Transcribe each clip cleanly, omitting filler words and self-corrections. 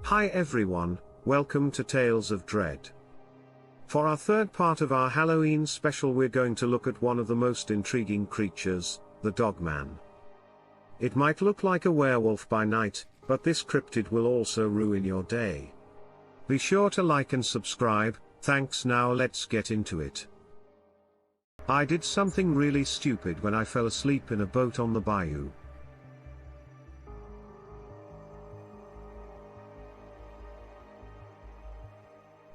Hi everyone, welcome to Tales of Dread. For our third part of our Halloween special, we're going to look at one of the most intriguing creatures, the Dogman. It might look like a werewolf by night, but this cryptid will also ruin your day. Be sure to like and subscribe. Thanks. Now let's get into it. I did something really stupid when I fell asleep in a boat on the bayou.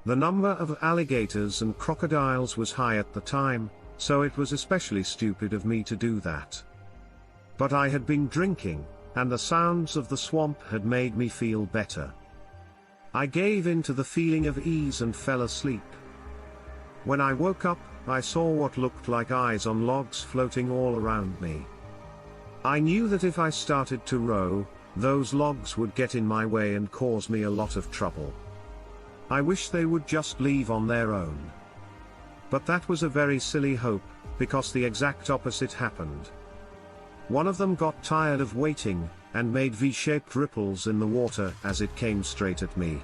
The number of alligators and crocodiles was high at the time, so it was especially stupid of me to do that. But I had been drinking, and the sounds of the swamp had made me feel better. I gave in to the feeling of ease and fell asleep. When I woke up, I saw what looked like eyes on logs floating all around me. I knew that if I started to row, those logs would get in my way and cause me a lot of trouble. I wish they would just leave on their own. But that was a very silly hope, because the exact opposite happened. One of them got tired of waiting, and made V-shaped ripples in the water as it came straight at me.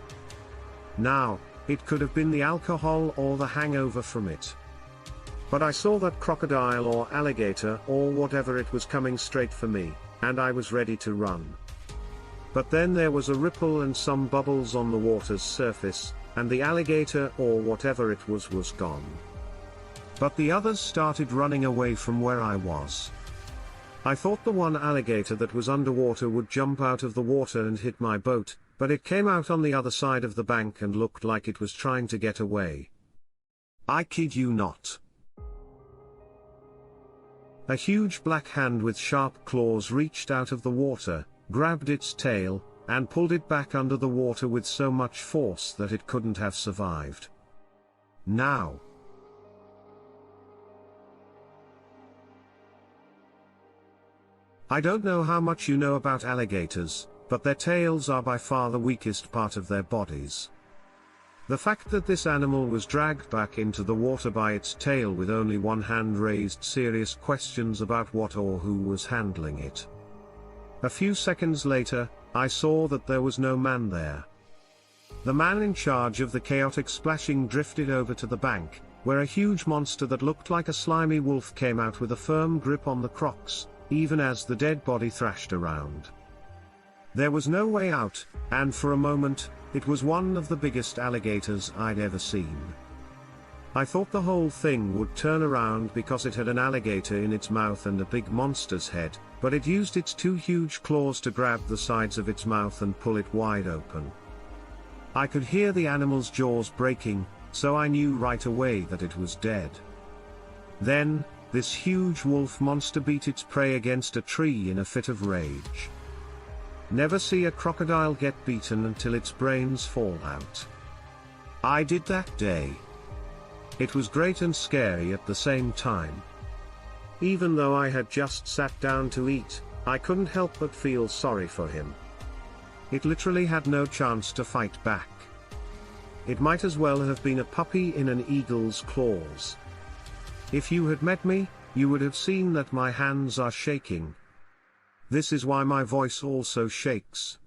Now, it could have been the alcohol or the hangover from it. But I saw that crocodile or alligator or whatever it was coming straight for me, and I was ready to run. But then there was a ripple and some bubbles on the water's surface, and the alligator or whatever it was gone. But the others started running away from where I was. I thought the one alligator that was underwater would jump out of the water and hit my boat, but it came out on the other side of the bank and looked like it was trying to get away. I kid you not. A huge black hand with sharp claws reached out of the water, grabbed its tail, and pulled it back under the water with so much force that it couldn't have survived. Now, I don't know how much you know about alligators, but their tails are by far the weakest part of their bodies. The fact that this animal was dragged back into the water by its tail with only one hand raised serious questions about what or who was handling it. A few seconds later, I saw that there was no man there. The man in charge of the chaotic splashing drifted over to the bank, where a huge monster that looked like a slimy wolf came out with a firm grip on the crocs, even as the dead body thrashed around. There was no way out, and for a moment, it was one of the biggest alligators I'd ever seen. I thought the whole thing would turn around because it had an alligator in its mouth and a big monster's head, but it used its two huge claws to grab the sides of its mouth and pull it wide open. I could hear the animal's jaws breaking, so I knew right away that it was dead. Then, this huge wolf monster beat its prey against a tree in a fit of rage. Never see a crocodile get beaten until its brains fall out. I did that day. It was great and scary at the same time. Even though I had just sat down to eat, I couldn't help but feel sorry for him. It literally had no chance to fight back. It might as well have been a puppy in an eagle's claws. If you had met me, you would have seen that my hands are shaking. This is why my voice also shakes.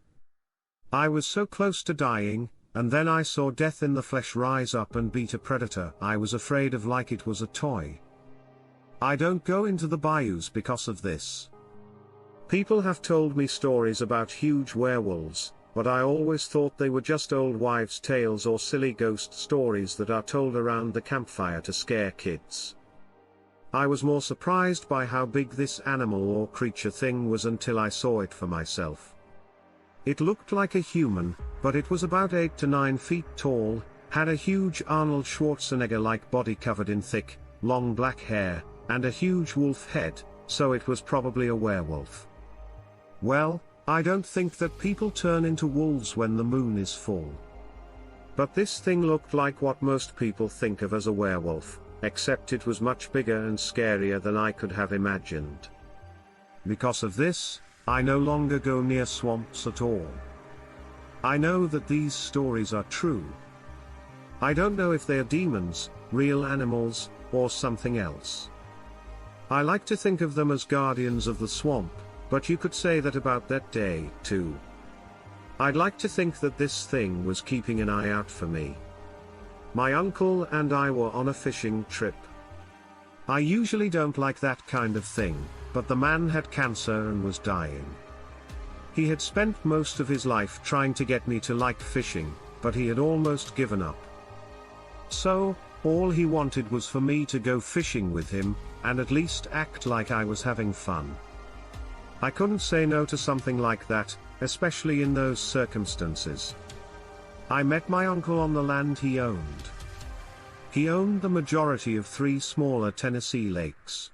I was so close to dying, and then I saw death in the flesh rise up and beat a predator I was afraid of like it was a toy. I don't go into the bayous because of this. People have told me stories about huge werewolves, but I always thought they were just old wives' tales or silly ghost stories that are told around the campfire to scare kids. I was more surprised by how big this animal or creature thing was until I saw it for myself. It looked like a human, but it was about 8 to 9 feet tall, had a huge Arnold Schwarzenegger-like body covered in thick, long black hair, and a huge wolf head, so it was probably a werewolf. Well, I don't think that people turn into wolves when the moon is full. But this thing looked like what most people think of as a werewolf, except it was much bigger and scarier than I could have imagined. Because of this, I no longer go near swamps at all. I know that these stories are true. I don't know if they are demons, real animals, or something else. I like to think of them as guardians of the swamp, but you could say that about that day, too. I'd like to think that this thing was keeping an eye out for me. My uncle and I were on a fishing trip. I usually don't like that kind of thing, but the man had cancer and was dying. He had spent most of his life trying to get me to like fishing, but he had almost given up. So, all he wanted was for me to go fishing with him, and at least act like I was having fun. I couldn't say no to something like that, especially in those circumstances. I met my uncle on the land he owned. He owned the majority of 3 smaller Tennessee lakes.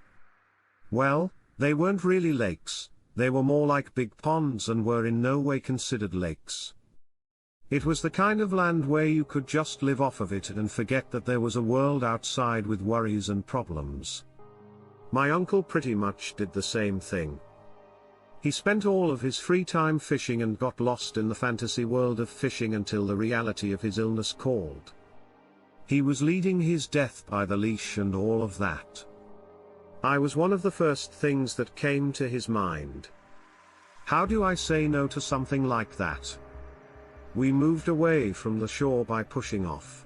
Well, they weren't really lakes, they were more like big ponds and were in no way considered lakes. It was the kind of land where you could just live off of it and forget that there was a world outside with worries and problems. My uncle pretty much did the same thing. He spent all of his free time fishing and got lost in the fantasy world of fishing until the reality of his illness called. He was leading his death by the leash and all of that. I was one of the first things that came to his mind. How do I say no to something like that? We moved away from the shore by pushing off.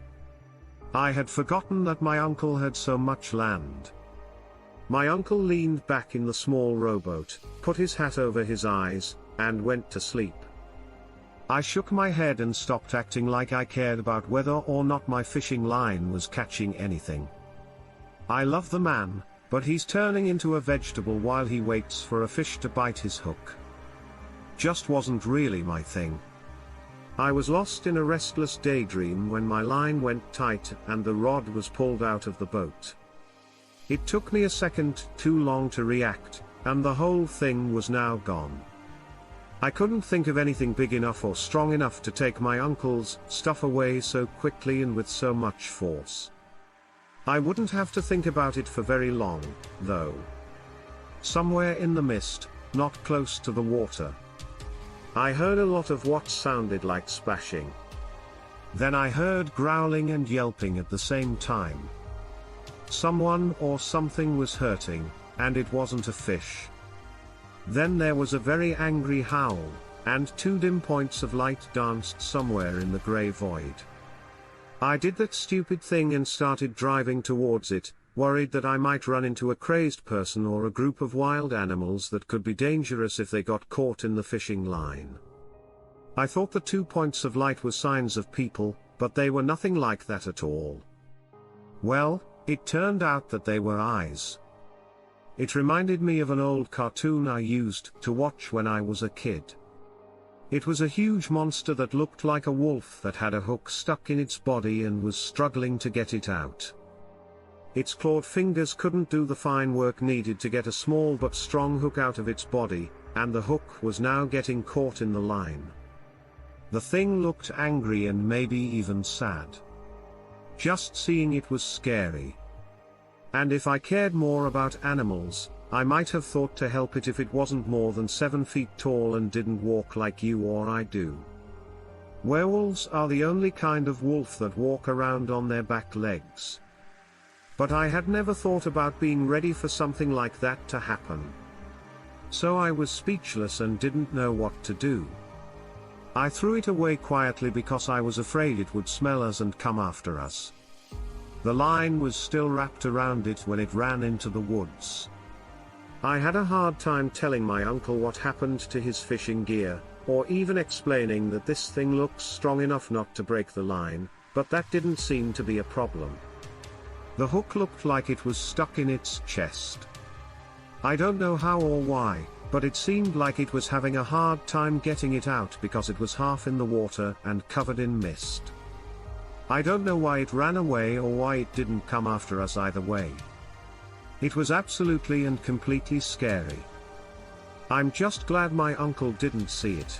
I had forgotten that my uncle had so much land. My uncle leaned back in the small rowboat, put his hat over his eyes, and went to sleep. I shook my head and stopped acting like I cared about whether or not my fishing line was catching anything. I love the man, but he's turning into a vegetable while he waits for a fish to bite his hook. Just wasn't really my thing. I was lost in a restless daydream when my line went tight and the rod was pulled out of the boat. It took me a second too long to react, and the whole thing was now gone. I couldn't think of anything big enough or strong enough to take my uncle's stuff away so quickly and with so much force. I wouldn't have to think about it for very long, though. Somewhere in the mist, not close to the water, I heard a lot of what sounded like splashing. Then I heard growling and yelping at the same time. Someone or something was hurting, and it wasn't a fish. Then there was a very angry howl, and 2 dim points of light danced somewhere in the grey void. I did that stupid thing and started driving towards it, worried that I might run into a crazed person or a group of wild animals that could be dangerous if they got caught in the fishing line. I thought the 2 points of light were signs of people, but they were nothing like that at all. Well, it turned out that they were eyes. It reminded me of an old cartoon I used to watch when I was a kid. It was a huge monster that looked like a wolf that had a hook stuck in its body and was struggling to get it out. Its clawed fingers couldn't do the fine work needed to get a small but strong hook out of its body, and the hook was now getting caught in the line. The thing looked angry and maybe even sad. Just seeing it was scary. And if I cared more about animals, I might have thought to help it if it wasn't more than 7 feet tall and didn't walk like you or I do. Werewolves are the only kind of wolf that walk around on their back legs. But I had never thought about being ready for something like that to happen. So I was speechless and didn't know what to do. I threw it away quietly because I was afraid it would smell us and come after us. The line was still wrapped around it when it ran into the woods. I had a hard time telling my uncle what happened to his fishing gear, or even explaining that this thing looks strong enough not to break the line, but that didn't seem to be a problem. The hook looked like it was stuck in its chest. I don't know how or why, but it seemed like it was having a hard time getting it out because it was half in the water and covered in mist. I don't know why it ran away or why it didn't come after us either way. It was absolutely and completely scary. I'm just glad my uncle didn't see it.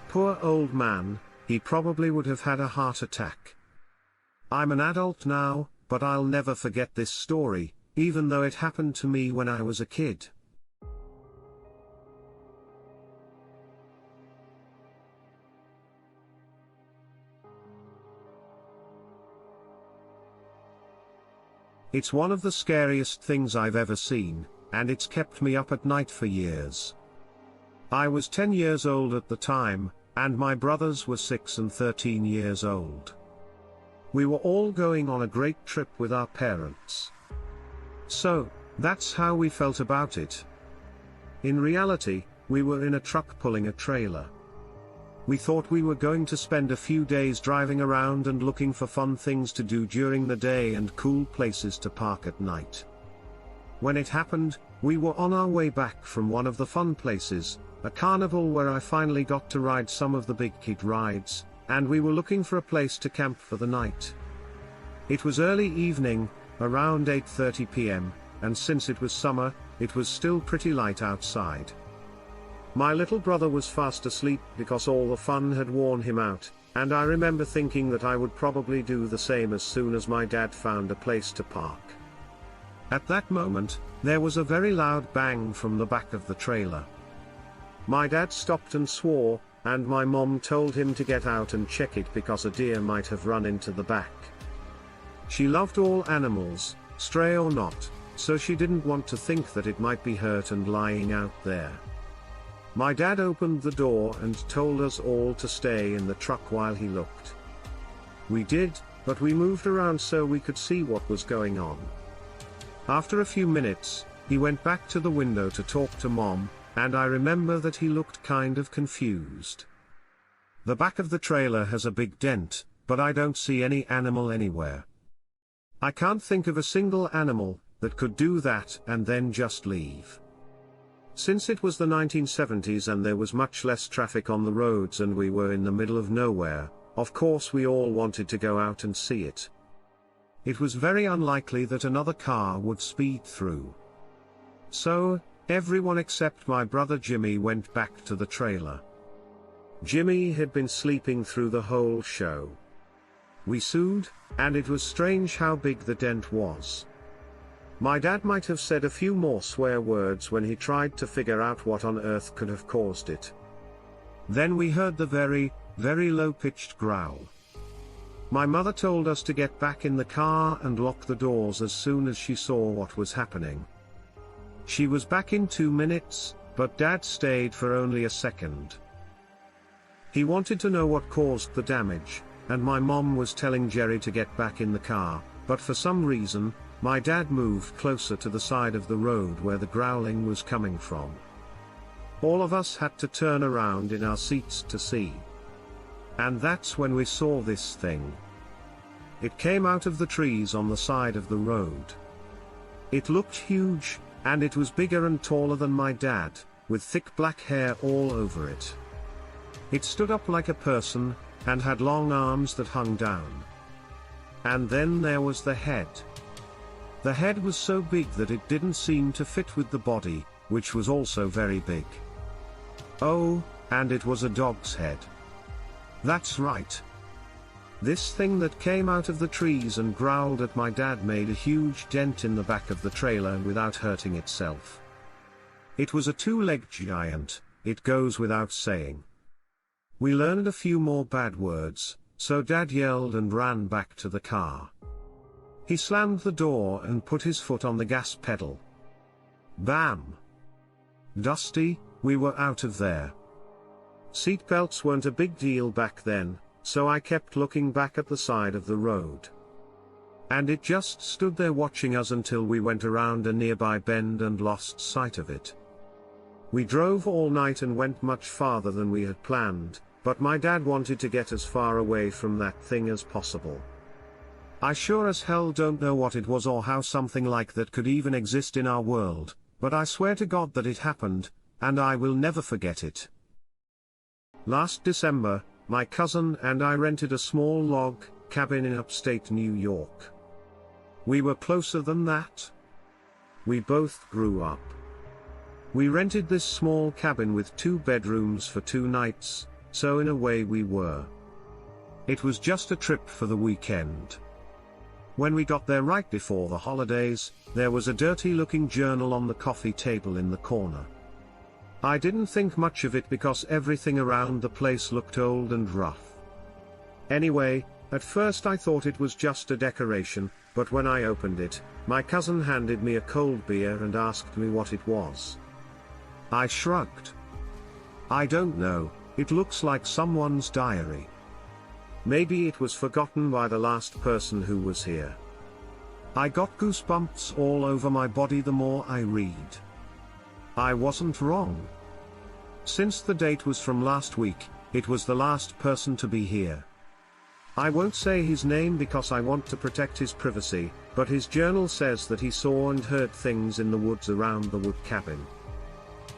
Poor old man, he probably would have had a heart attack. I'm an adult now, but I'll never forget this story, even though it happened to me when I was a kid. It's one of the scariest things I've ever seen, and it's kept me up at night for years. I was 10 years old at the time, and my brothers were 6 and 13 years old. We were all going on a great trip with our parents. So, that's how we felt about it. In reality, we were in a truck pulling a trailer. We thought we were going to spend a few days driving around and looking for fun things to do during the day and cool places to park at night. When it happened, we were on our way back from one of the fun places, a carnival where I finally got to ride some of the big kid rides, and we were looking for a place to camp for the night. It was early evening, around 8:30 p.m., and since it was summer, it was still pretty light outside. My little brother was fast asleep because all the fun had worn him out, and I remember thinking that I would probably do the same as soon as my dad found a place to park. At that moment, there was a very loud bang from the back of the trailer. My dad stopped and swore, and my mom told him to get out and check it because a deer might have run into the back. She loved all animals, stray or not, so she didn't want to think that it might be hurt and lying out there. My dad opened the door and told us all to stay in the truck while he looked. We did, but we moved around so we could see what was going on. After a few minutes, he went back to the window to talk to Mom, and I remember that he looked kind of confused. The back of the trailer has a big dent, but I don't see any animal anywhere. I can't think of a single animal that could do that and then just leave. Since it was the 1970s and there was much less traffic on the roads and we were in the middle of nowhere, of course we all wanted to go out and see it. It was very unlikely that another car would speed through. So, everyone except my brother Jimmy went back to the trailer. Jimmy had been sleeping through the whole show. We sued, and it was strange how big the dent was. My dad might have said a few more swear words when he tried to figure out what on earth could have caused it. Then we heard the very, very low-pitched growl. My mother told us to get back in the car and lock the doors as soon as she saw what was happening. She was back in 2 minutes, but Dad stayed for only a second. He wanted to know what caused the damage, and my mom was telling Jerry to get back in the car, but for some reason, my dad moved closer to the side of the road where the growling was coming from. All of us had to turn around in our seats to see. And that's when we saw this thing. It came out of the trees on the side of the road. It looked huge, and it was bigger and taller than my dad, with thick black hair all over it. It stood up like a person, and had long arms that hung down. And then there was the head. The head was so big that it didn't seem to fit with the body, which was also very big. Oh, and it was a dog's head. That's right. This thing that came out of the trees and growled at my dad made a huge dent in the back of the trailer without hurting itself. It was a 2-legged giant, it goes without saying. We learned a few more bad words, so Dad yelled and ran back to the car. He slammed the door and put his foot on the gas pedal. Bam! Dusty, we were out of there. Seatbelts weren't a big deal back then, so I kept looking back at the side of the road. And it just stood there watching us until we went around a nearby bend and lost sight of it. We drove all night and went much farther than we had planned, but my dad wanted to get as far away from that thing as possible. I sure as hell don't know what it was or how something like that could even exist in our world, but I swear to God that it happened, and I will never forget it. Last December, my cousin and I rented a small log cabin in upstate New York. We were closer than that. We both grew up. We rented this small cabin with 2 bedrooms for 2 nights, so in a way we were. It was just a trip for the weekend. When we got there right before the holidays, there was a dirty-looking journal on the coffee table in the corner. I didn't think much of it because everything around the place looked old and rough. Anyway, at first I thought it was just a decoration, but when I opened it, my cousin handed me a cold beer and asked me what it was. I shrugged. I don't know, It looks like someone's diary. Maybe it was forgotten by the last person who was here. I got goosebumps all over my body the more I read. I wasn't wrong. Since the date was from last week, it was the last person to be here. I won't say his name because I want to protect his privacy, but his journal says that he saw and heard things in the woods around the wood cabin.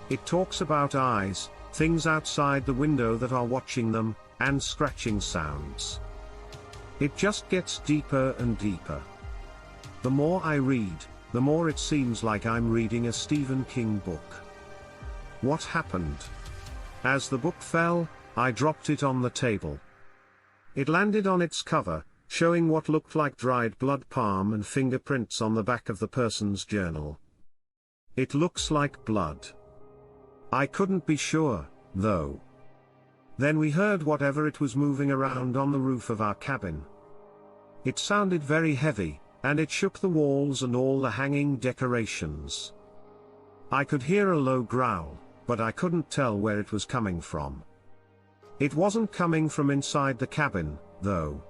It talks about eyes, things outside the window that are watching them, and scratching sounds. It just gets deeper and deeper. The more I read, the more it seems like I'm reading a Stephen King book. What happened? As the book fell, I dropped it on the table. It landed on its cover, showing what looked like dried blood, palm and fingerprints on the back of the person's journal. It looks like blood. I couldn't be sure, though. Then we heard whatever it was moving around on the roof of our cabin. It sounded very heavy, and it shook the walls and all the hanging decorations. I could hear a low growl, but I couldn't tell where it was coming from. It wasn't coming from inside the cabin, though.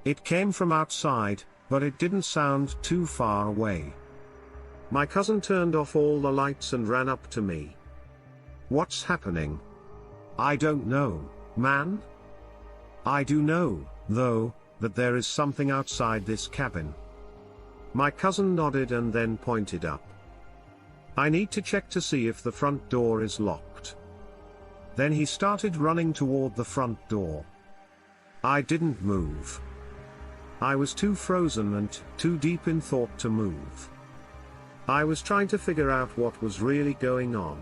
It came from outside, but it didn't sound too far away. My cousin turned off all the lights and ran up to me. "What's happening?" "I don't know, man. I do know, though, that there is something outside this cabin." My cousin nodded and then pointed up. "I need to check to see if the front door is locked." Then he started running toward the front door. I didn't move. I was too frozen and too deep in thought to move. I was trying to figure out what was really going on.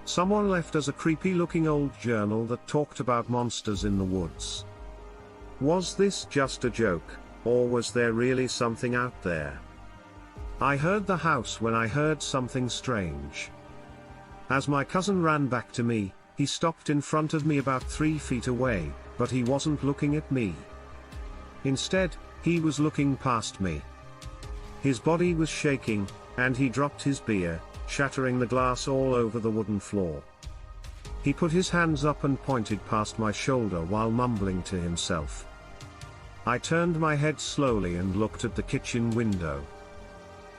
Someone left us a creepy-looking old journal that talked about monsters in the woods. Was this just a joke, or was there really something out there? I heard the house when I heard something strange. As my cousin ran back to me, he stopped in front of me about 3 feet away, but he wasn't looking at me. Instead, he was looking past me. His body was shaking, and he dropped his beer, shattering the glass all over the wooden floor. He put his hands up and pointed past my shoulder while mumbling to himself. I turned my head slowly and looked at the kitchen window.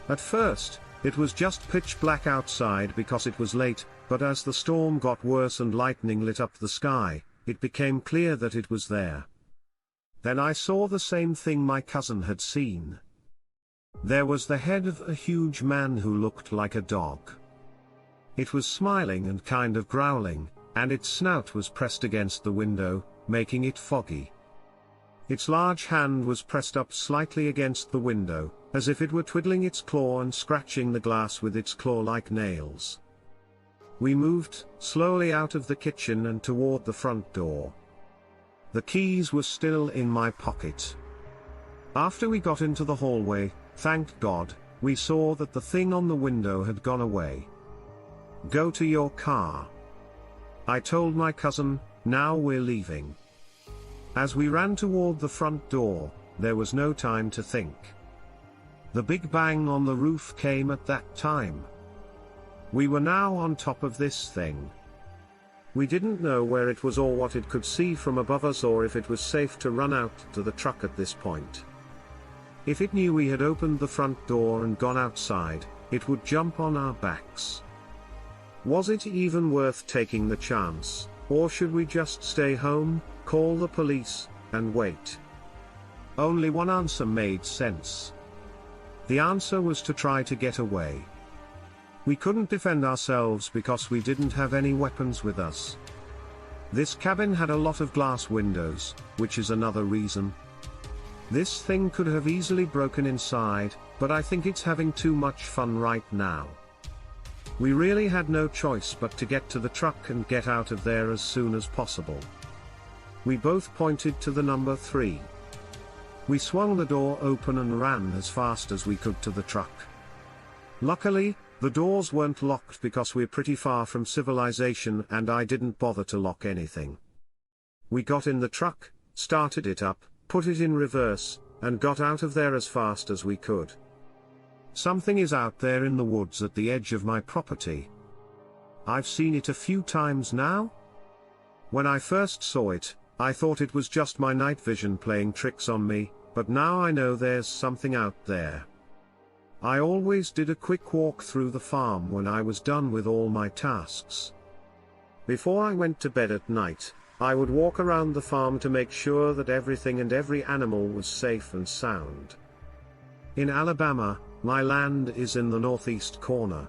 At first, it was just pitch black outside because it was late, but as the storm got worse and lightning lit up the sky, it became clear that it was there. Then I saw the same thing my cousin had seen. There was the head of a huge man who looked like a dog. It was smiling and kind of growling, and its snout was pressed against the window, making it foggy. Its large hand was pressed up slightly against the window, as if it were twiddling its claw and scratching the glass with its claw-like nails. We moved slowly out of the kitchen and toward the front door. The keys were still in my pocket. After we got into the hallway, thank God, we saw that the thing on the window had gone away. "Go to your car," I told my cousin. "Now we're leaving." As we ran toward the front door, there was no time to think. The big bang on the roof came at that time. We were now on top of this thing. We didn't know where it was or what it could see from above us or if it was safe to run out to the truck at this point. If it knew we had opened the front door and gone outside, it would jump on our backs. Was it even worth taking the chance, or should we just stay home, call the police, and wait? Only one answer made sense. The answer was to try to get away. We couldn't defend ourselves because we didn't have any weapons with us. This cabin had a lot of glass windows, which is another reason. This thing could have easily broken inside, but I think it's having too much fun right now. We really had no choice but to get to the truck and get out of there as soon as possible. We both pointed to the number 3. We swung the door open and ran as fast as we could to the truck. Luckily, the doors weren't locked because we're pretty far from civilization and I didn't bother to lock anything. We got in the truck, started it up, put it in reverse, and got out of there as fast as we could. Something is out there in the woods at the edge of my property. I've seen it a few times now. When I first saw it, I thought it was just my night vision playing tricks on me, but now I know there's something out there. I always did a quick walk through the farm when I was done with all my tasks. Before I went to bed at night, I would walk around the farm to make sure that everything and every animal was safe and sound. In Alabama, my land is in the northeast corner.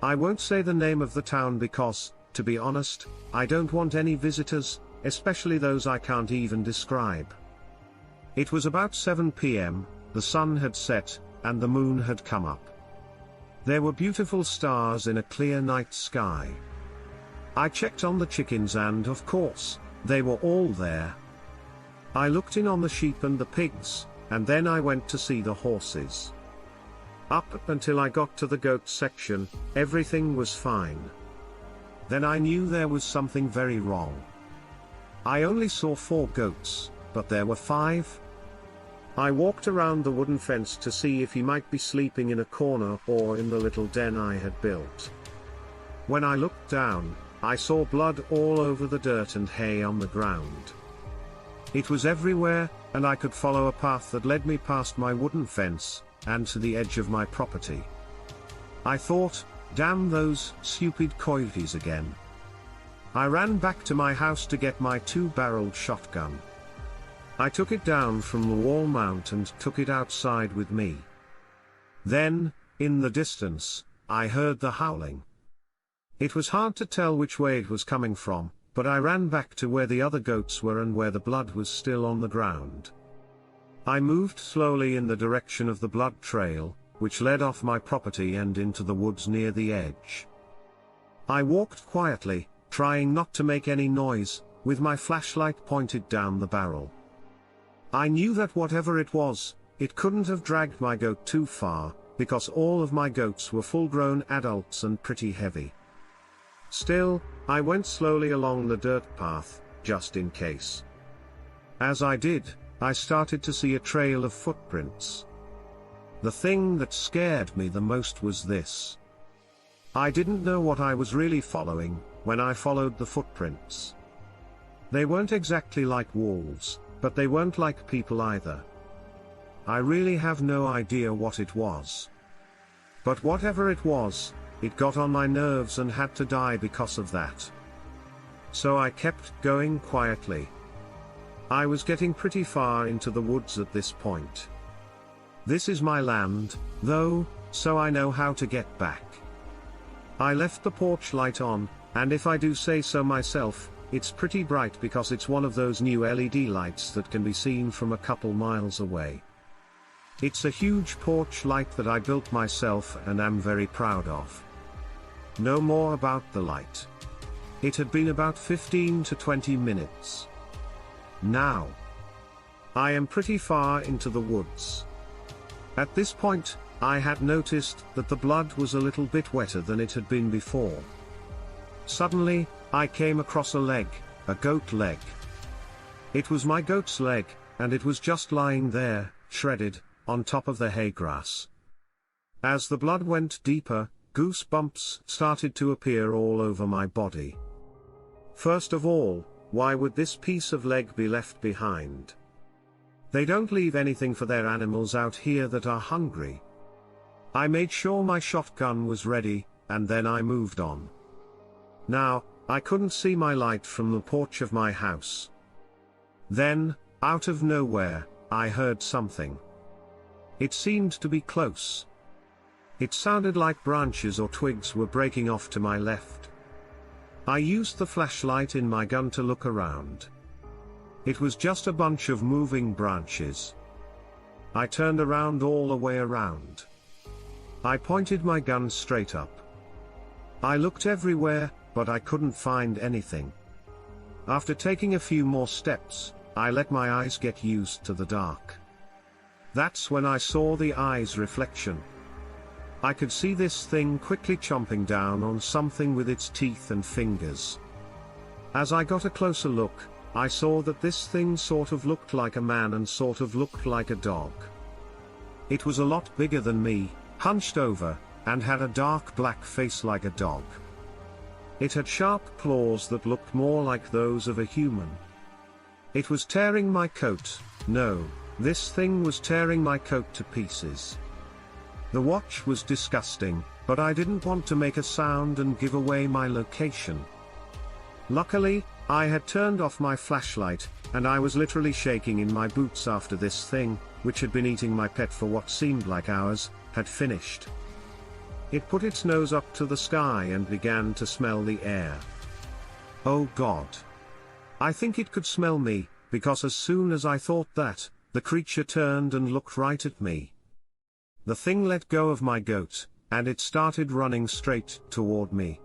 I won't say the name of the town because, to be honest, I don't want any visitors, especially those I can't even describe. It was about 7 p.m., the sun had set, and the moon had come up. There were beautiful stars in a clear night sky. I checked on the chickens and, of course, they were all there. I looked in on the sheep and the pigs, and then I went to see the horses. Up until I got to the goat section, everything was fine. Then I knew there was something very wrong. I only saw 4 goats, but there were 5. I walked around the wooden fence to see if he might be sleeping in a corner or in the little den I had built. When I looked down, I saw blood all over the dirt and hay on the ground. It was everywhere, and I could follow a path that led me past my wooden fence, and to the edge of my property. I thought, damn those stupid coyotes again. I ran back to my house to get my 2-barreled shotgun. I took it down from the wall mount and took it outside with me. Then, in the distance, I heard the howling. It was hard to tell which way it was coming from, but I ran back to where the other goats were and where the blood was still on the ground. I moved slowly in the direction of the blood trail, which led off my property and into the woods near the edge. I walked quietly, trying not to make any noise, with my flashlight pointed down the barrel. I knew that whatever it was, it couldn't have dragged my goat too far, because all of my goats were full-grown adults and pretty heavy. Still, I went slowly along the dirt path, just in case. As I did, I started to see a trail of footprints. The thing that scared me the most was this. I didn't know what I was really following, when I followed the footprints. They weren't exactly like wolves, but they weren't like people either. I really have no idea what it was. But whatever it was, it got on my nerves and had to die because of that. So I kept going quietly. I was getting pretty far into the woods at this point. This is my land, though, so I know how to get back. I left the porch light on, and if I do say so myself, it's pretty bright because it's one of those new LED lights that can be seen from a couple miles away. It's a huge porch light that I built myself and am very proud of. No more about the light. It had been about 15 to 20 minutes. Now, I am pretty far into the woods. At this point, I had noticed that the blood was a little bit wetter than it had been before. Suddenly, I came across a leg, a goat leg. It was my goat's leg, and it was just lying there, shredded, on top of the hay grass. As the blood went deeper, goosebumps started to appear all over my body. First of all, why would this piece of leg be left behind? They don't leave anything for their animals out here that are hungry. I made sure my shotgun was ready, and then I moved on. Now, I couldn't see my light from the porch of my house. Then, out of nowhere, I heard something. It seemed to be close. It sounded like branches or twigs were breaking off to my left. I used the flashlight in my gun to look around. It was just a bunch of moving branches. I turned around all the way around. I pointed my gun straight up. I looked everywhere, but I couldn't find anything. After taking a few more steps, I let my eyes get used to the dark. That's when I saw the eye's reflection. I could see this thing quickly chomping down on something with its teeth and fingers. As I got a closer look, I saw that this thing sort of looked like a man and sort of looked like a dog. It was a lot bigger than me, hunched over, and had a dark black face like a dog. It had sharp claws that looked more like those of a human. It was tearing my coat. No, this thing was tearing my coat to pieces. The watch was disgusting, but I didn't want to make a sound and give away my location. Luckily, I had turned off my flashlight, and I was literally shaking in my boots after this thing, which had been eating my pet for what seemed like hours, had finished. It put its nose up to the sky and began to smell the air. Oh God! I think it could smell me, because as soon as I thought that, the creature turned and looked right at me. The thing let go of my goat, and it started running straight toward me.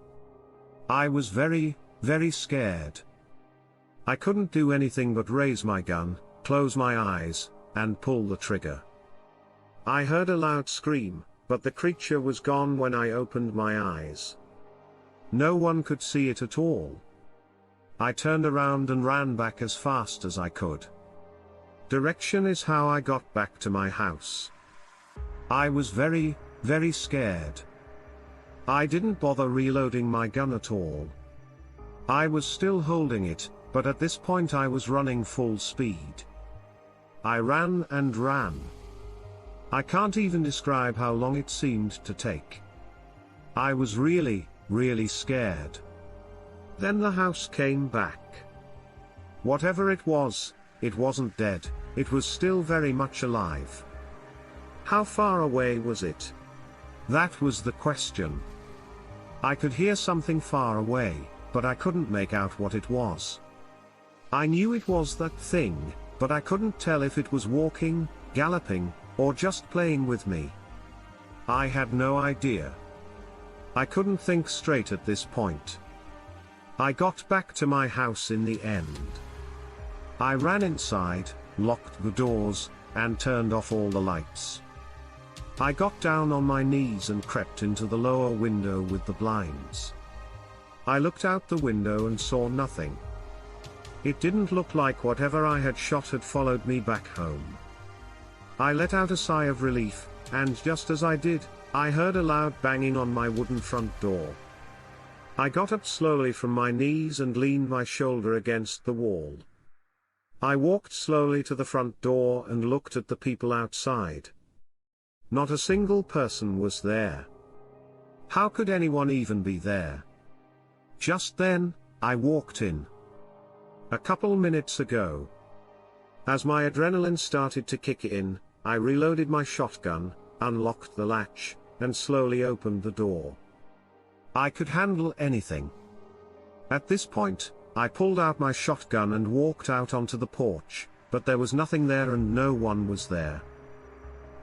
I was very, very scared. I couldn't do anything but raise my gun, close my eyes, and pull the trigger. I heard a loud scream, but the creature was gone when I opened my eyes. No one could see it at all. I turned around and ran back as fast as I could. Direction is how I got back to my house. I was very, very scared. I didn't bother reloading my gun at all. I was still holding it, but at this point I was running full speed. I ran and ran. I can't even describe how long it seemed to take. I was really, really scared. Then the house came back. Whatever it wasn't dead, it was still very much alive. How far away was it? That was the question. I could hear something far away, but I couldn't make out what it was. I knew it was that thing, but I couldn't tell if it was walking, galloping, or just playing with me. I had no idea. I couldn't think straight at this point. I got back to my house in the end. I ran inside, locked the doors, and turned off all the lights. I got down on my knees and crept into the lower window with the blinds. I looked out the window and saw nothing. It didn't look like whatever I had shot had followed me back home. I let out a sigh of relief, and just as I did, I heard a loud banging on my wooden front door. I got up slowly from my knees and leaned my shoulder against the wall. I walked slowly to the front door and looked at the people outside. Not a single person was there. How could anyone even be there? Just then, I walked in. A couple minutes ago. As my adrenaline started to kick in, I reloaded my shotgun, unlocked the latch, and slowly opened the door. I could handle anything. At this point, I pulled out my shotgun and walked out onto the porch, but there was nothing there and no one was there.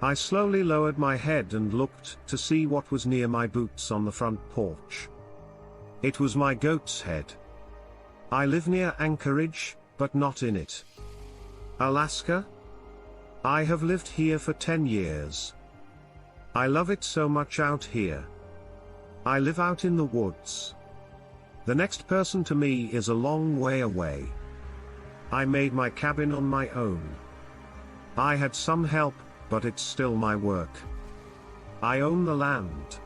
I slowly lowered my head and looked to see what was near my boots on the front porch. It was my goat's head. I live near Anchorage, but not in it. Alaska? I have lived here for 10 years. I love it so much out here. I live out in the woods. The next person to me is a long way away. I made my cabin on my own. I had some help, but it's still my work. I own the land.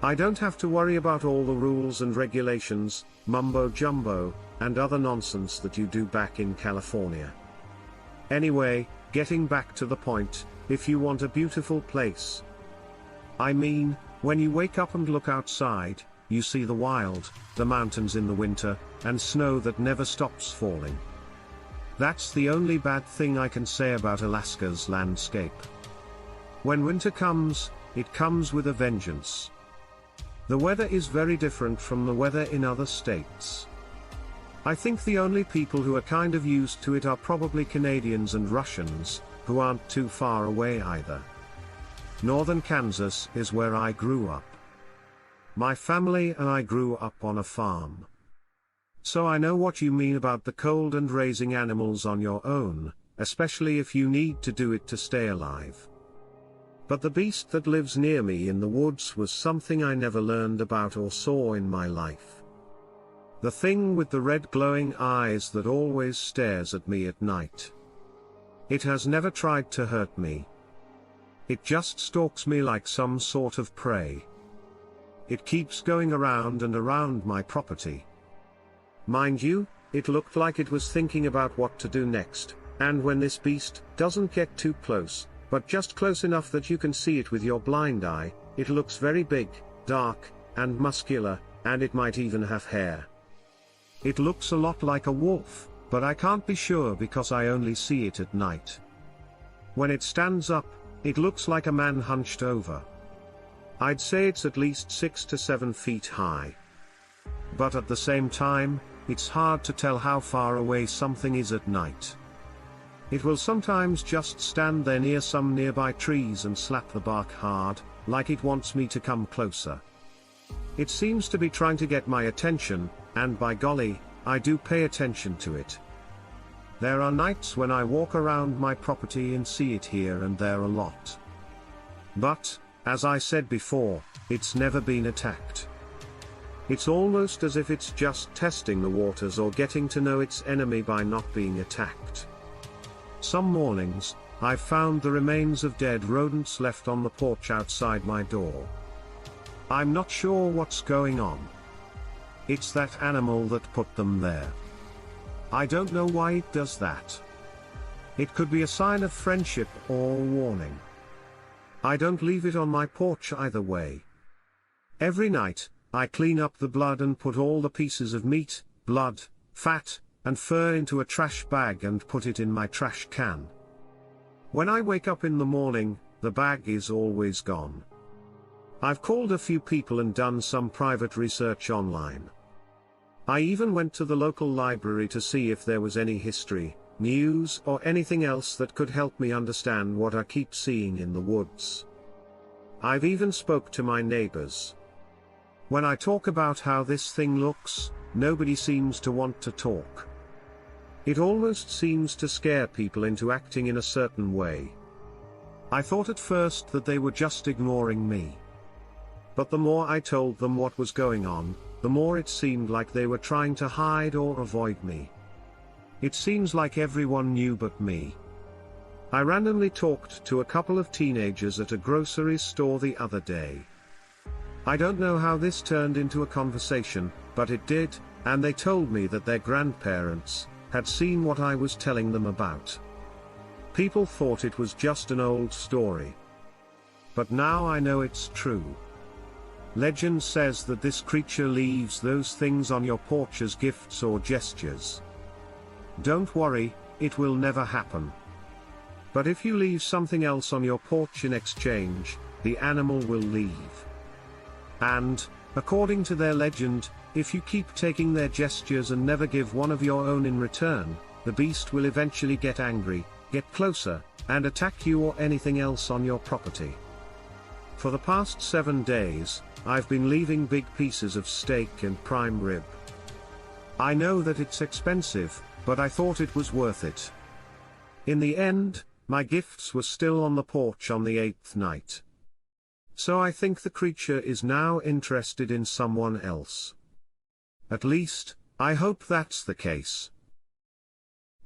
I don't have to worry about all the rules and regulations, mumbo jumbo, and other nonsense that you do back in California. Anyway, getting back to the point, if you want a beautiful place. I mean, when you wake up and look outside, you see the wild, the mountains in the winter, and snow that never stops falling. That's the only bad thing I can say about Alaska's landscape. When winter comes, it comes with a vengeance. The weather is very different from the weather in other states. I think the only people who are kind of used to it are probably Canadians and Russians, who aren't too far away either. Northern Kansas is where I grew up. My family and I grew up on a farm. So I know what you mean about the cold and raising animals on your own, especially if you need to do it to stay alive. But the beast that lives near me in the woods was something I never learned about or saw in my life. The thing with the red glowing eyes that always stares at me at night. It has never tried to hurt me. It just stalks me like some sort of prey. it keeps going around and around my property. Mind you, it looked like it was thinking about what to do next, and when this beast doesn't get too close, but just close enough that you can see it with your blind eye, it looks very big, dark, and muscular, and it might even have hair. It looks a lot like a wolf, but I can't be sure because I only see it at night. When it stands up, it looks like a man hunched over. I'd say it's at least 6 to 7 feet high. But at the same time, it's hard to tell how far away something is at night. It will sometimes just stand there near some nearby trees and slap the bark hard, like it wants me to come closer. It seems to be trying to get my attention, and by golly, I do pay attention to it. There are nights when I walk around my property and see it here and there a lot. But, as I said before, it's never been attacked. It's almost as if it's just testing the waters or getting to know its enemy by not being attacked. Some mornings, I've found the remains of dead rodents left on the porch outside my door. I'm not sure what's going on. It's that animal that put them there. I don't know why it does that. It could be a sign of friendship or a warning. I don't leave it on my porch either way. Every night, I clean up the blood and put all the pieces of meat, blood, fat, and fur into a trash bag and put it in my trash can. When I wake up in the morning, the bag is always gone. I've called a few people and done some private research online. I even went to the local library to see if there was any history, news, or anything else that could help me understand what I keep seeing in the woods. I've even spoke to my neighbors. When I talk about how this thing looks, nobody seems to want to talk. It almost seems to scare people into acting in a certain way. I thought at first that they were just ignoring me. But the more I told them what was going on, the more it seemed like they were trying to hide or avoid me. It seems like everyone knew but me. I randomly talked to a couple of teenagers at a grocery store the other day. I don't know how this turned into a conversation, but it did, and they told me that their grandparents had seen what I was telling them about. People thought it was just an old story. But now I know it's true. Legend says that this creature leaves those things on your porch as gifts or gestures. Don't worry, it will never happen. But if you leave something else on your porch in exchange, the animal will leave. And, according to their legend, if you keep taking their gestures and never give one of your own in return, the beast will eventually get angry, get closer, and attack you or anything else on your property. For the past 7 days, I've been leaving big pieces of steak and prime rib. I know that it's expensive, but I thought it was worth it. In the end, my gifts were still on the porch on the 8th night. So I think the creature is now interested in someone else. At least, I hope that's the case.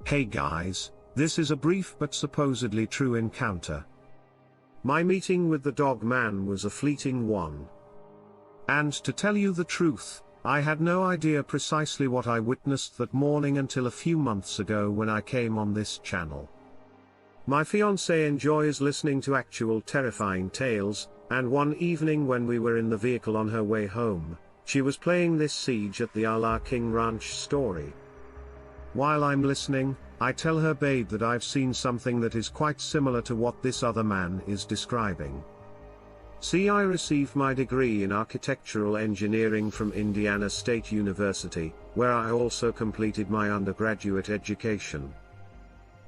Hey guys, this is a brief but supposedly true encounter. My meeting with the Dogman was a fleeting one. And to tell you the truth, I had no idea precisely what I witnessed that morning until a few months ago when I came on this channel. My fiancée enjoys listening to actual terrifying tales, and one evening when we were in the vehicle on her way home, she was playing this Siege at the Allah King Ranch story. While I'm listening, I tell her babe that I've seen something that is quite similar to what this other man is describing. See, I received my degree in architectural engineering from Indiana State University, where I also completed my undergraduate education.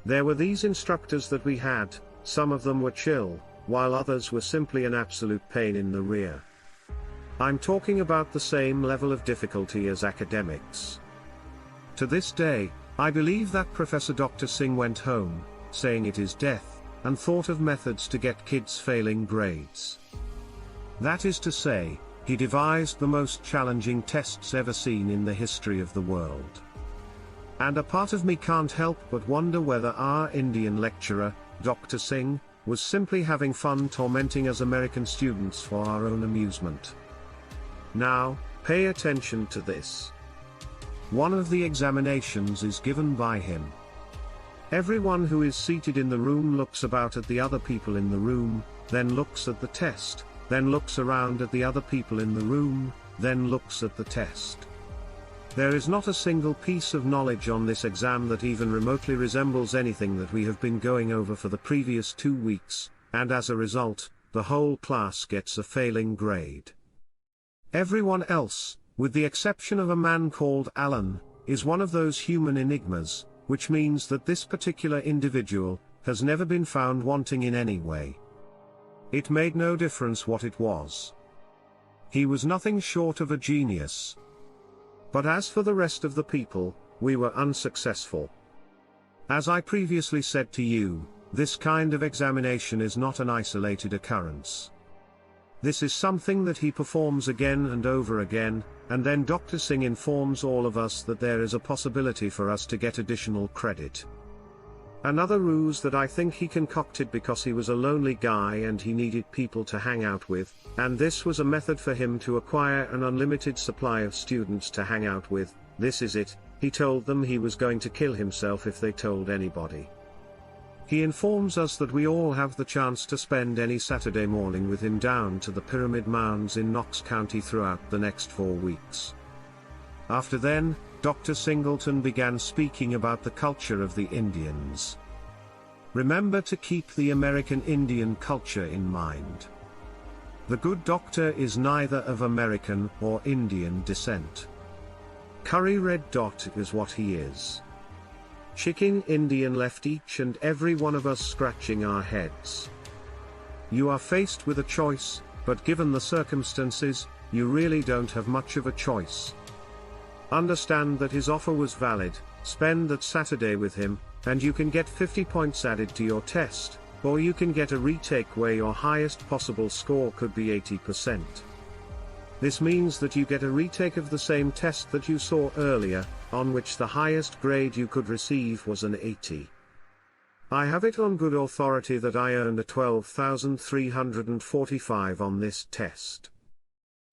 There were these instructors that we had, some of them were chill, while others were simply an absolute pain in the rear. I'm talking about the same level of difficulty as academics. To this day, I believe that Professor Dr. Singh went home, saying it is death, and thought of methods to get kids failing grades. That is to say, he devised the most challenging tests ever seen in the history of the world. And a part of me can't help but wonder whether our Indian lecturer, Dr. Singh, was simply having fun tormenting us American students for our own amusement. Now, pay attention to this. One of the examinations is given by him. Everyone who is seated in the room looks about at the other people in the room, then looks at the test, then looks around at the other people in the room, then looks at the test. There is not a single piece of knowledge on this exam that even remotely resembles anything that we have been going over for the previous 2 weeks, and as a result, the whole class gets a failing grade. Everyone else, with the exception of a man called Alan, is one of those human enigmas, which means that this particular individual has never been found wanting in any way. It made no difference what it was. He was nothing short of a genius. But as for the rest of the people, we were unsuccessful. As I previously said to you, this kind of examination is not an isolated occurrence. This is something that he performs again and over again, and then Dr. Singh informs all of us that there is a possibility for us to get additional credit. Another ruse that I think he concocted because he was a lonely guy and he needed people to hang out with, and this was a method for him to acquire an unlimited supply of students to hang out with. This is it, he told them he was going to kill himself if they told anybody. He informs us that we all have the chance to spend any Saturday morning with him down to the Pyramid Mounds in Knox County throughout the next 4 weeks. After then, Dr. Singleton began speaking about the culture of the Indians. Remember to keep the American Indian culture in mind. The good doctor is neither of American or Indian descent. Curry Red Dot is what he is. Chicken Indian left each and every one of us scratching our heads. You are faced with a choice, but given the circumstances, you really don't have much of a choice. Understand that his offer was valid, spend that Saturday with him, and you can get 50 points added to your test, or you can get a retake where your highest possible score could be 80%. This means that you get a retake of the same test that you saw earlier, on which the highest grade you could receive was an 80. I have it on good authority that I earned a 12,345 on this test.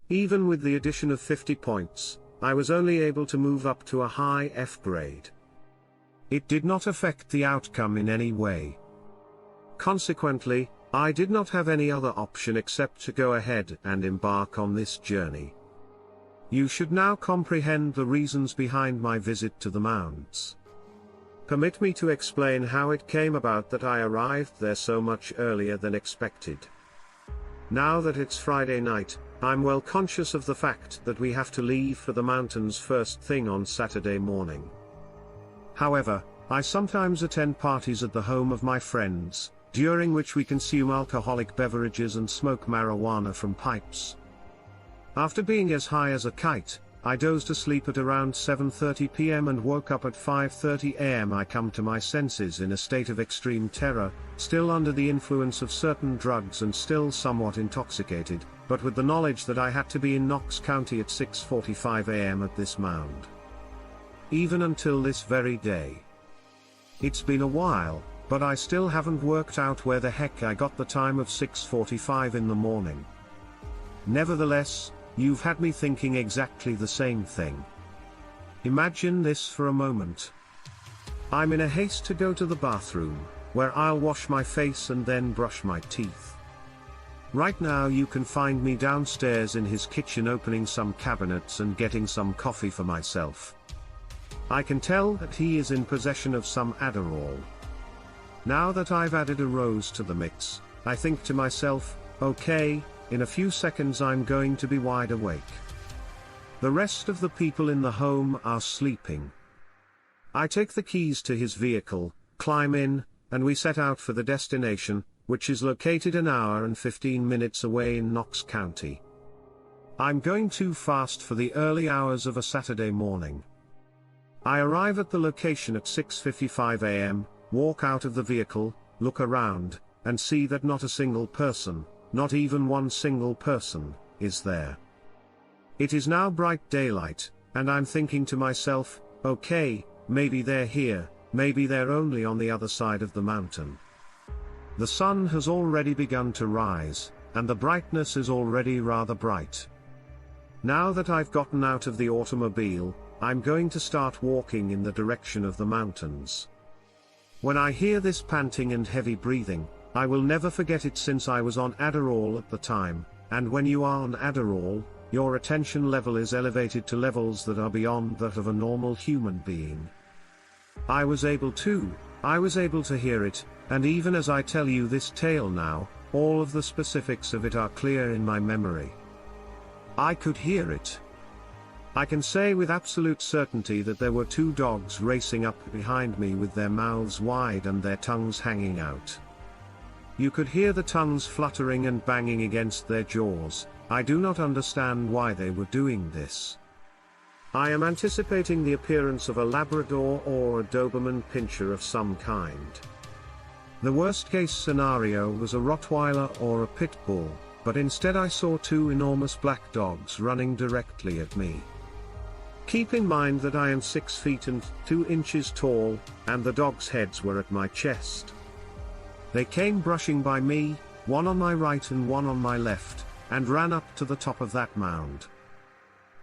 Even with the addition of 50 points, I was only able to move up to a high F grade. It did not affect the outcome in any way. Consequently, I did not have any other option except to go ahead and embark on this journey. You should now comprehend the reasons behind my visit to the mounds. Permit me to explain how it came about that I arrived there so much earlier than expected. Now that it's Friday night, I'm well conscious of the fact that we have to leave for the mountains first thing on Saturday morning. However, I sometimes attend parties at the home of my friends, during which we consume alcoholic beverages and smoke marijuana from pipes. After being as high as a kite, I dozed asleep at around 7:30 p.m. and woke up at 5:30 a.m. I come to my senses in a state of extreme terror, still under the influence of certain drugs and still somewhat intoxicated, but with the knowledge that I had to be in Knox County at 6:45 a.m. at this mound. Even until this very day. It's been a while, but I still haven't worked out where the heck I got the time of 6:45 in the morning. Nevertheless, you've had me thinking exactly the same thing. Imagine this for a moment. I'm in a haste to go to the bathroom, where I'll wash my face and then brush my teeth. Right now you can find me downstairs in his kitchen opening some cabinets and getting some coffee for myself. I can tell that he is in possession of some Adderall. Now that I've added a rose to the mix, I think to myself, okay, in a few seconds I'm going to be wide awake. The rest of the people in the home are sleeping. I take the keys to his vehicle, climb in, and we set out for the destination, which is located an hour and 15 minutes away in Knox County. I'm going too fast for the early hours of a Saturday morning. I arrive at the location at 6:55 a.m., walk out of the vehicle, look around, and see that not a single person, not even one single person, is there. It is now bright daylight, and I'm thinking to myself, okay, maybe they're here, maybe they're only on the other side of the mountain. The sun has already begun to rise, and the brightness is already rather bright. Now that I've gotten out of the automobile, I'm going to start walking in the direction of the mountains. When I hear this panting and heavy breathing, I will never forget it since I was on Adderall at the time, and when you are on Adderall, your attention level is elevated to levels that are beyond that of a normal human being. I was able to hear it, and even as I tell you this tale now, all of the specifics of it are clear in my memory. I could hear it. I can say with absolute certainty that there were two dogs racing up behind me with their mouths wide and their tongues hanging out. You could hear the tongues fluttering and banging against their jaws. I do not understand why they were doing this. I am anticipating the appearance of a Labrador or a Doberman pinscher of some kind. The worst case scenario was a Rottweiler or a Pit Bull, but instead I saw two enormous black dogs running directly at me. Keep in mind that I am 6 feet and 2 inches tall, and the dogs' heads were at my chest. They came brushing by me, one on my right and one on my left, and ran up to the top of that mound.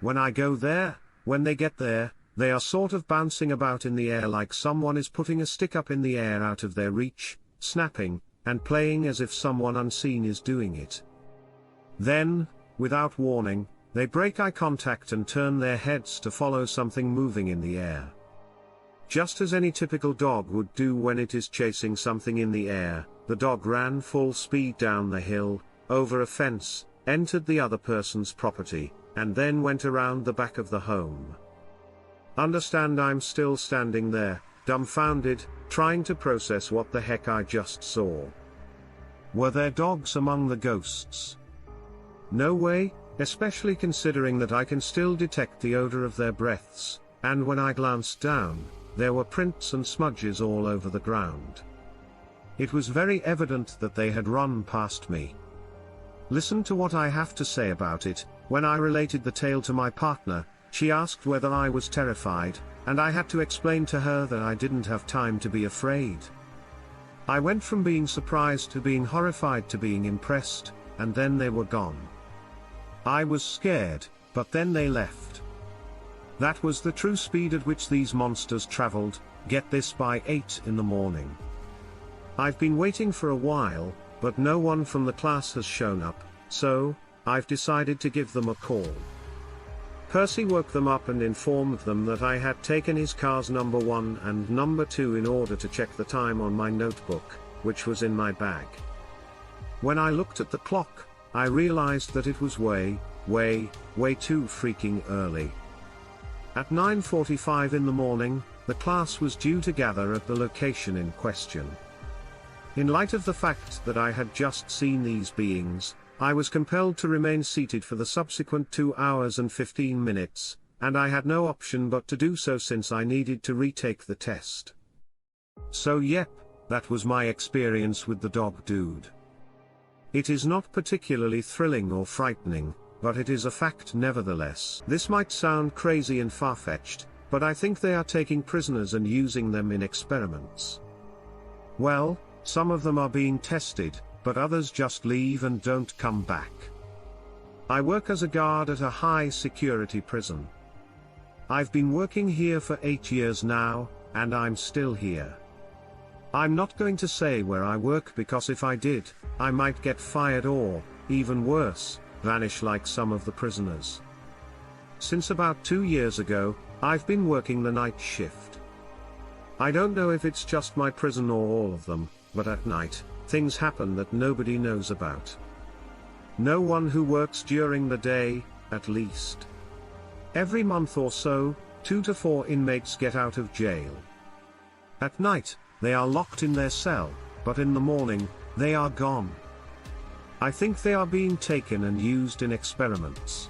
When they get there, they are sort of bouncing about in the air like someone is putting a stick up in the air out of their reach, snapping, and playing as if someone unseen is doing it. Then, without warning, they break eye contact and turn their heads to follow something moving in the air. Just as any typical dog would do when it is chasing something in the air, the dog ran full speed down the hill, over a fence, entered the other person's property, and then went around the back of the home. Understand, I'm still standing there, dumbfounded, trying to process what the heck I just saw. Were there dogs among the ghosts? No way, especially considering that I can still detect the odor of their breaths, and when I glanced down, there were prints and smudges all over the ground. It was very evident that they had run past me. Listen to what I have to say about it. When I related the tale to my partner, she asked whether I was terrified, and I had to explain to her that I didn't have time to be afraid. I went from being surprised to being horrified to being impressed, and then they were gone. I was scared, but then they left. That was the true speed at which these monsters traveled, get this, by 8 in the morning. I've been waiting for a while, but no one from the class has shown up, so I've decided to give them a call. Percy woke them up and informed them that I had taken his cars number 1 and number 2 in order to check the time on my notebook, which was in my bag. When I looked at the clock, I realized that it was way too freaking early. At 9:45 in the morning, the class was due to gather at the location in question. In light of the fact that I had just seen these beings, I was compelled to remain seated for the subsequent 2 hours and 15 minutes, and I had no option but to do so since I needed to retake the test. So yep, that was my experience with the dog dude. It is not particularly thrilling or frightening, but it is a fact nevertheless. This might sound crazy and far-fetched, but I think they are taking prisoners and using them in experiments. Well, some of them are being tested, but others just leave and don't come back. I work as a guard at a high-security prison. I've been working here for 8 years now, and I'm still here. I'm not going to say where I work because if I did, I might get fired or, even worse, vanish like some of the prisoners. Since about 2 years ago, I've been working the night shift. I don't know if it's just my prison or all of them, but at night, things happen that nobody knows about. No one who works during the day, at least. Every month or so, 2 to 4 inmates get out of jail. At night, they are locked in their cell, but in the morning, they are gone. I think they are being taken and used in experiments.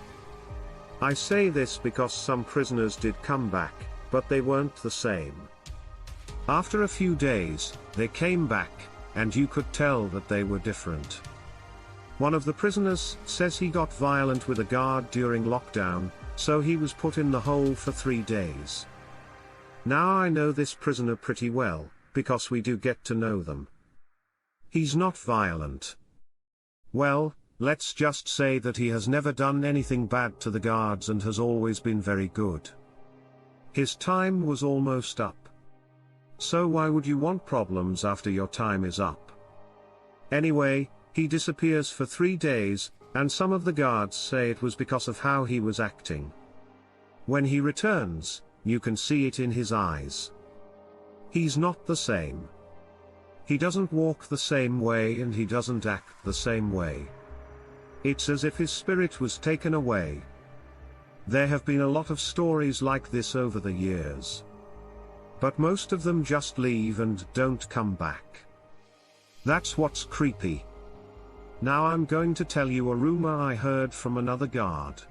I say this because some prisoners did come back, but they weren't the same. After a few days, they came back, and you could tell that they were different. One of the prisoners says he got violent with a guard during lockdown, so he was put in the hole for 3 days. Now I know this prisoner pretty well, because we do get to know them. He's not violent. Well, Let's just say that he has never done anything bad to the guards and has always been very good. His time was almost up. So why would you want problems after your time is up? Anyway, he disappears for 3 days, and some of the guards say it was because of how he was acting. When he returns, you can see it in his eyes. He's not the same. He doesn't walk the same way and he doesn't act the same way. It's as if his spirit was taken away. There have been a lot of stories like this over the years. But most of them just leave and don't come back. That's what's creepy. Now I'm going to tell you a rumor I heard from another guard.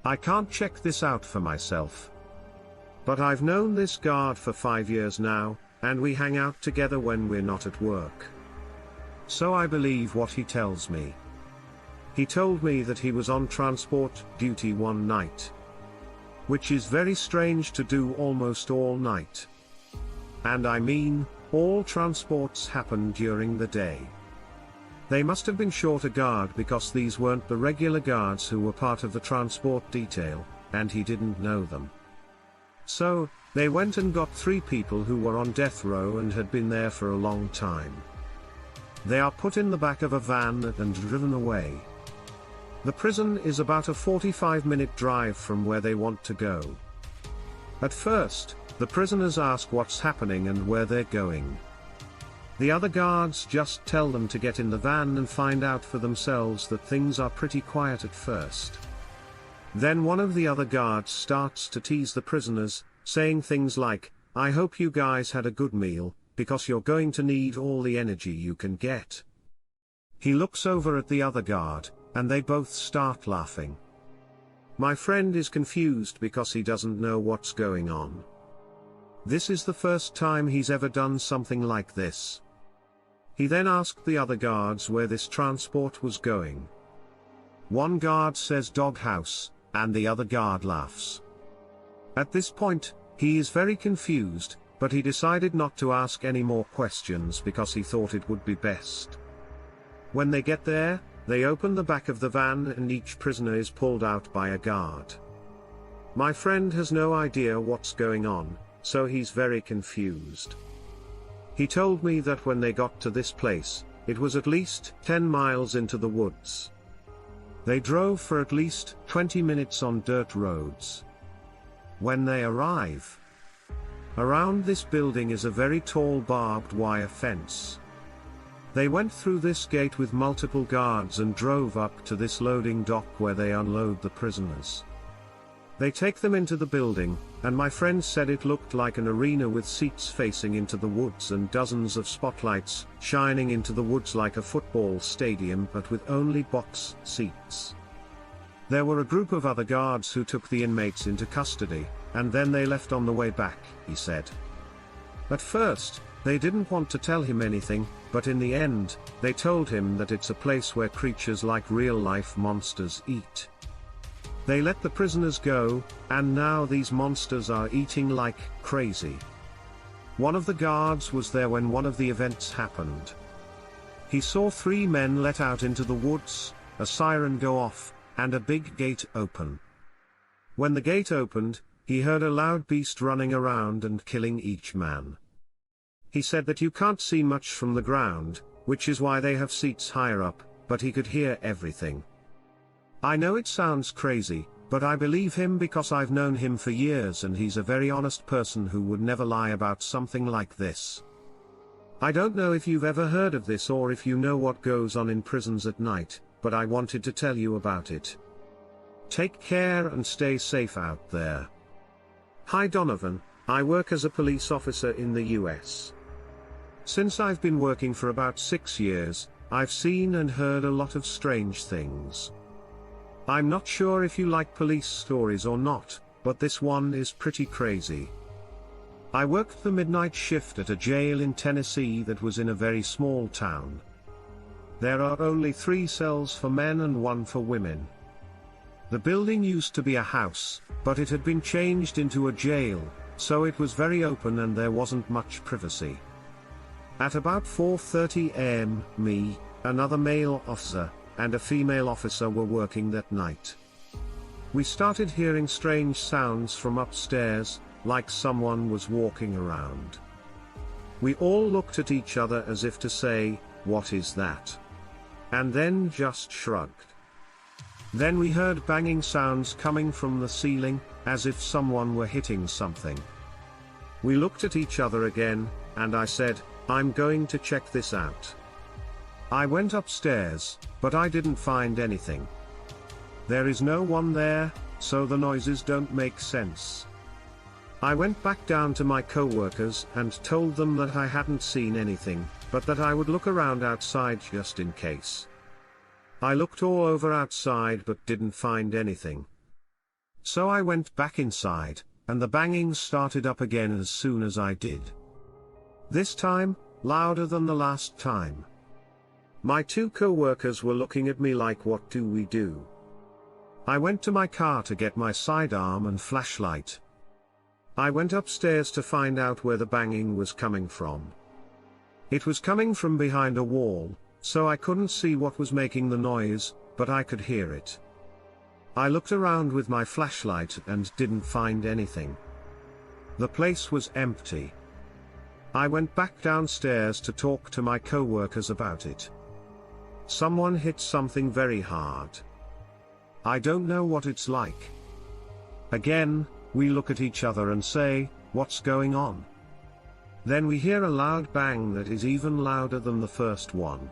I can't check this out for myself. But I've known this guard for 5 years now, and we hang out together when we're not at work. So I believe what he tells me. He told me that he was on transport duty one night. Which is very strange to do almost all night. And I mean, all transports happen during the day. They must have been short a guard because these weren't the regular guards who were part of the transport detail, and he didn't know them. So, they went and got 3 people who were on death row and had been there for a long time. They are put in the back of a van and driven away. The prison is about a 45-minute drive from where they want to go. At first, the prisoners ask what's happening and where they're going. The other guards just tell them to get in the van and find out for themselves that things are pretty quiet at first. Then one of the other guards starts to tease the prisoners, saying things like, "I hope you guys had a good meal, because you're going to need all the energy you can get." He looks over at the other guard, and they both start laughing. My friend is confused because he doesn't know what's going on. This is the first time he's ever done something like this. He then asked the other guards where this transport was going. One guard says doghouse, and the other guard laughs. At this point, he is very confused, but he decided not to ask any more questions because he thought it would be best. When they get there, they open the back of the van and each prisoner is pulled out by a guard. My friend has no idea what's going on, so he's very confused. He told me that when they got to this place, it was at least 10 miles into the woods. They drove for at least 20 minutes on dirt roads. When they arrive, around this building is a very tall barbed wire fence. They went through this gate with multiple guards and drove up to this loading dock where they unload the prisoners. They take them into the building, and my friend said it looked like an arena with seats facing into the woods and dozens of spotlights shining into the woods like a football stadium but with only box seats. There were a group of other guards who took the inmates into custody, and then they left on the way back, he said. At first, they didn't want to tell him anything, but in the end, they told him that it's a place where creatures like real-life monsters eat. They let the prisoners go, and now these monsters are eating like crazy. One of the guards was there when one of the events happened. He saw 3 men let out into the woods, a siren go off, and a big gate open. When the gate opened, he heard a loud beast running around and killing each man. He said that you can't see much from the ground, which is why they have seats higher up, but he could hear everything. I know it sounds crazy, but I believe him because I've known him for years and he's a very honest person who would never lie about something like this. I don't know if you've ever heard of this or if you know what goes on in prisons at night, but I wanted to tell you about it. Take care and stay safe out there. Hi Donovan, I work as a police officer in the US. Since I've been working for about 6 years, I've seen and heard a lot of strange things. I'm not sure if you like police stories or not, but this one is pretty crazy. I worked the midnight shift at a jail in Tennessee that was in a very small town. There are only 3 cells for men and 1 for women. The building used to be a house, but it had been changed into a jail, so it was very open and there wasn't much privacy. At about 4:30 a.m., me, another male officer, and a female officer were working that night. We started hearing strange sounds from upstairs, like someone was walking around. We all looked at each other as if to say, "What is that?" and then just shrugged. Then we heard banging sounds coming from the ceiling, as if someone were hitting something. We looked at each other again, and I said, "I'm going to check this out." I went upstairs, but I didn't find anything. There is no one there, so the noises don't make sense. I went back down to my co-workers and told them that I hadn't seen anything, but that I would look around outside just in case. I looked all over outside but didn't find anything. So I went back inside, and the banging started up again as soon as I did. This time, louder than the last time. My two co-workers were looking at me like, "What do we do?" I went to my car to get my sidearm and flashlight. I went upstairs to find out where the banging was coming from. It was coming from behind a wall, so I couldn't see what was making the noise, but I could hear it. I looked around with my flashlight and didn't find anything. The place was empty. I went back downstairs to talk to my co-workers about it. Someone hit something very hard. I don't know what it's like. Again, we look at each other and say, "What's going on?" Then we hear a loud bang that is even louder than the first one.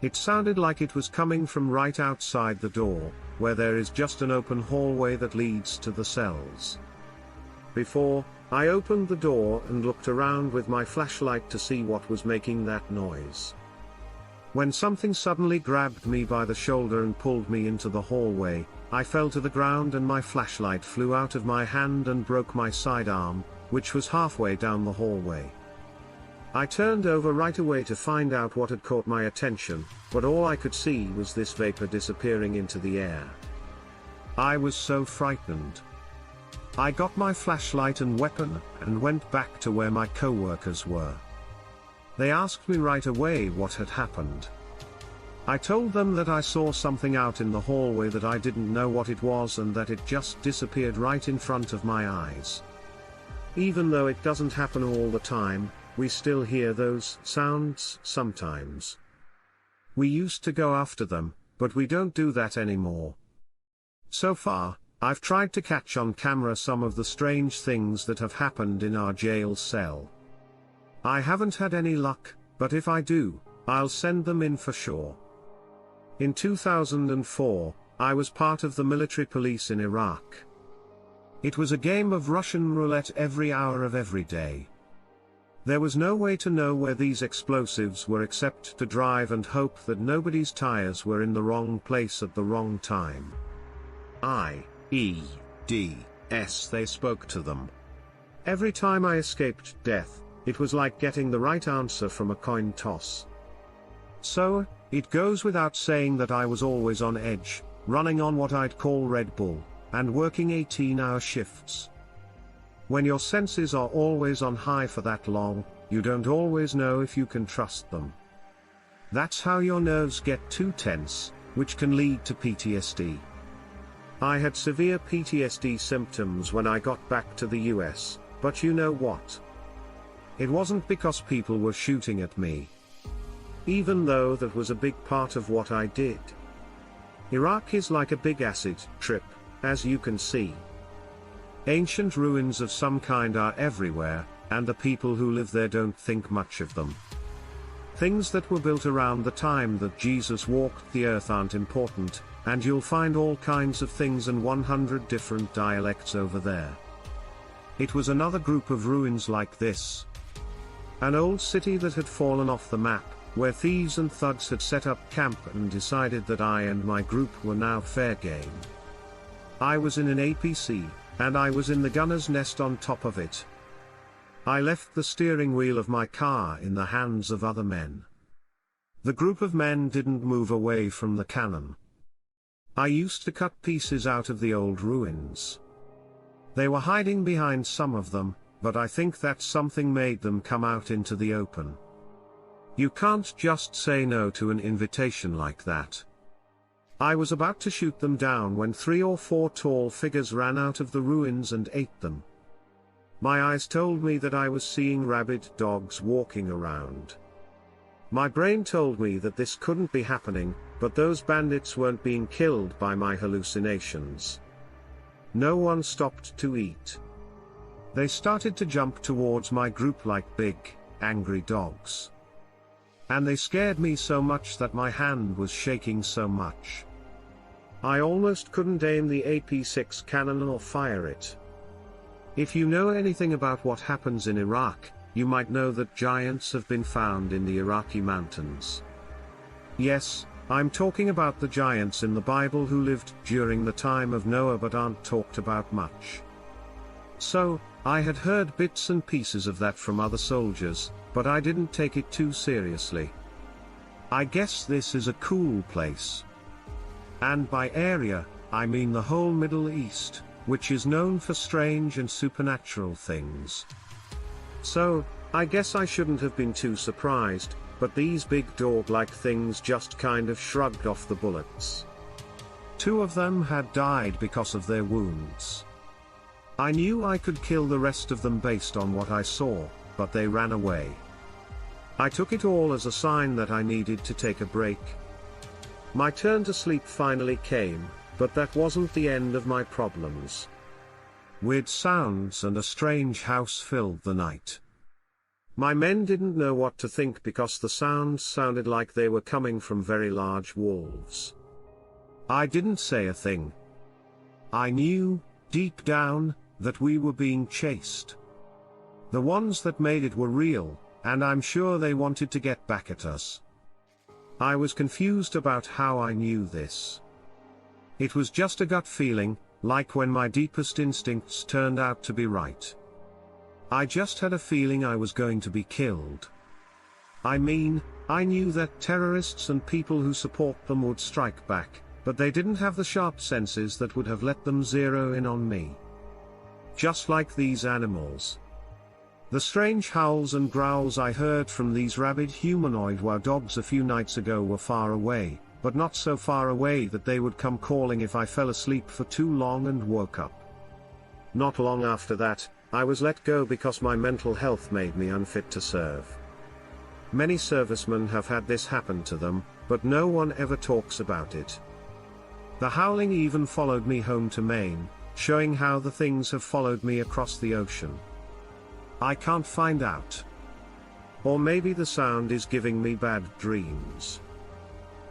It sounded like it was coming from right outside the door, where there is just an open hallway that leads to the cells. Before, I opened the door and looked around with my flashlight to see what was making that noise. When something suddenly grabbed me by the shoulder and pulled me into the hallway, I fell to the ground and my flashlight flew out of my hand and broke my sidearm, which was halfway down the hallway. I turned over right away to find out what had caught my attention, but all I could see was this vapor disappearing into the air. I was so frightened. I got my flashlight and weapon and went back to where my co-workers were. They asked me right away what had happened. I told them that I saw something out in the hallway that I didn't know what it was and that it just disappeared right in front of my eyes. Even though it doesn't happen all the time, we still hear those sounds sometimes. We used to go after them, but we don't do that anymore. So far, I've tried to catch on camera some of the strange things that have happened in our jail cell. I haven't had any luck, but if I do, I'll send them in for sure. In 2004, I was part of the military police in Iraq. It was a game of Russian roulette every hour of every day. There was no way to know where these explosives were except to drive and hope that nobody's tires were in the wrong place at the wrong time. They spoke to them. Every time I escaped death, it was like getting the right answer from a coin toss. So, it goes without saying that I was always on edge, running on what I'd call Red Bull, and working 18-hour shifts. When your senses are always on high for that long, you don't always know if you can trust them. That's how your nerves get too tense, which can lead to PTSD. I had severe PTSD symptoms when I got back to the US, but you know what? It wasn't because people were shooting at me. Even though that was a big part of what I did. Iraq is like a big acid trip, as you can see. Ancient ruins of some kind are everywhere, and the people who live there don't think much of them. Things that were built around the time that Jesus walked the earth aren't important, and you'll find all kinds of things and 100 different dialects over there. It was another group of ruins like this. An old city that had fallen off the map, where thieves and thugs had set up camp and decided that I and my group were now fair game. I was in an APC, and I was in the gunner's nest on top of it. I left the steering wheel of my car in the hands of other men. The group of men didn't move away from the cannon. I used to cut pieces out of the old ruins. They were hiding behind some of them, but I think that something made them come out into the open. You can't just say no to an invitation like that, I was about to shoot them down when 3 or 4 tall figures ran out of the ruins and ate them. My eyes told me that I was seeing rabid dogs walking around. My brain told me that this couldn't be happening, but those bandits weren't being killed by my hallucinations. No one stopped to eat. They started to jump towards my group like big, angry dogs. And they scared me so much that my hand was shaking so much. I almost couldn't aim the AP6 cannon or fire it. If you know anything about what happens in Iraq, you might know that giants have been found in the Iraqi mountains. Yes, I'm talking about the giants in the Bible who lived during the time of Noah but aren't talked about much. So, I had heard bits and pieces of that from other soldiers, but I didn't take it too seriously. I guess this is a cool place. And by area, I mean the whole Middle East, which is known for strange and supernatural things. So, I guess I shouldn't have been too surprised, but these big dog-like things just kind of shrugged off the bullets. 2 of them had died because of their wounds. I knew I could kill the rest of them based on what I saw, but they ran away. I took it all as a sign that I needed to take a break. My turn to sleep finally came, but that wasn't the end of my problems. Weird sounds and a strange house filled the night. My men didn't know what to think because the sounds sounded like they were coming from very large wolves. I didn't say a thing. I knew, deep down, that we were being chased. The ones that made it were real, and I'm sure they wanted to get back at us. I was confused about how I knew this. It was just a gut feeling, like when my deepest instincts turned out to be right. I just had a feeling I was going to be killed. I mean, I knew that terrorists and people who support them would strike back, but they didn't have the sharp senses that would have let them zero in on me. Just like these animals. The strange howls and growls I heard from these rabid humanoid wow dogs a few nights ago were far away, but not so far away that they would come calling if I fell asleep for too long and woke up. Not long after that, I was let go because my mental health made me unfit to serve. Many servicemen have had this happen to them, but no one ever talks about it. The howling even followed me home to Maine, showing how the things have followed me across the ocean. I can't find out. Or maybe the sound is giving me bad dreams.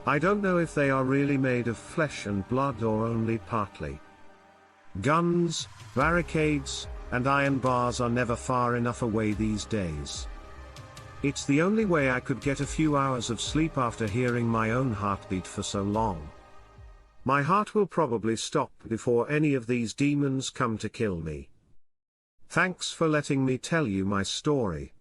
I don't know if they are really made of flesh and blood or only partly. Guns, barricades, and iron bars are never far enough away these days. It's the only way I could get a few hours of sleep after hearing my own heartbeat for so long. My heart will probably stop before any of these demons come to kill me. Thanks for letting me tell you my story.